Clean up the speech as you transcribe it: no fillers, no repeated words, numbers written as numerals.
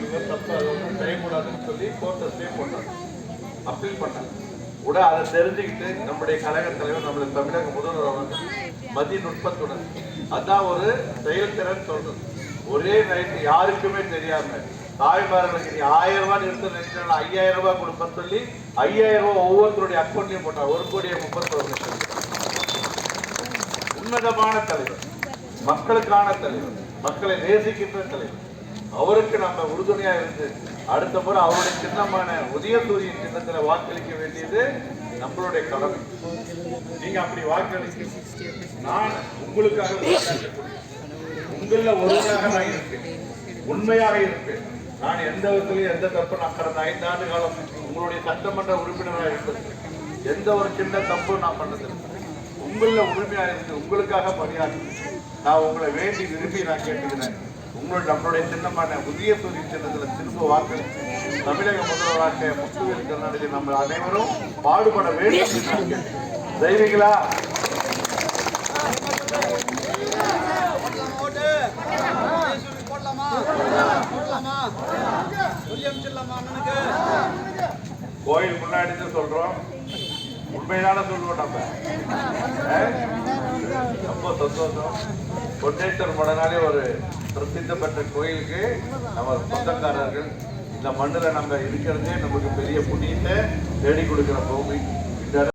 இவர் தப்பு, அதை வந்து செய்யக்கூடாதுன்னு சொல்லி கோர்ட்டை ஸ்டே பண்ணாங்க, அப்பீல் பண்ணாங்க. கூட அதை தெரிஞ்சுக்கிட்டு நம்முடைய கழக தலைவர், நம்மளுடைய தமிழக முதல்வர் அவர்கள் மதிய நுட்பத்துடன், அதான் ஒரு செயல்திறன் சொல்றது. ஒரே நைட்டு யாருக்குமே தெரியாம தாய்மார்களுக்கு நீ 1000 ரூபாய் எடுத்து நினைச்சாலும் 5000 ரூபாய் கொடுப்பேன்னு சொல்லி 5000 ரூபாய் ஒவ்வொருத்தருடைய அக்கௌண்ட்லயும் போட்டார். 1,31,00,000. உன்னதமான தலைவர், மக்களுக்கான தலைவர், மக்களை நேசிக்கின்ற தலைவர். அவருக்கு நம்ம உறுதுணையா இருந்து அடுத்த முறை அவருடைய சின்னமான உதயசூரியன் சின்னத்துல வாக்களிக்க வேண்டியது நம்மளுடைய கடமை. நீங்க அப்படி வாக்களிக்க நான் உங்களுக்காக உங்கள ஒருவராக நான் இருப்பேன், உண்மையாக இருப்பேன். நான் எந்த விதத்திலையும் எந்த தப்பு, நான் கடந்த 5 ஆண்டு காலம் உங்களுடைய சட்டமன்ற உறுப்பினராக இருப்பது எந்த ஒரு சின்ன தப்பும் நான் பண்ணது. உங்கள உரிமையாக இருக்கு, உங்களுக்காக பணியாற்றி நான் உங்களை வேண்டி விரும்பி நான் கேட்டுக்கிறேன். நம்மளுடைய சின்னமான உதயசூரியன் சின்னத்தில் திரும்ப வாக்களித்து தமிழக முதல்வராக முத்துவேல் கருணாநிதி நம்ம அனைவரும் பாடுபட வேண்டும். செய்வீங்களா? கோயில் முன்னாடி சொல்றோம், உண்மைதான சொல்லுவோம். நம்ம ரொம்ப சந்தோஷம். பொன்னேஸ்வர் மடனாலே ஒரு பிரசித்த பெற்ற கோயிலுக்கு நம்ம சொந்தக்காரர்கள், இந்த மண்ணில் நம்ம இருக்கிறதே நமக்கு பெரிய புண்ணியத்தை தேடி கொடுக்கிற பூமி.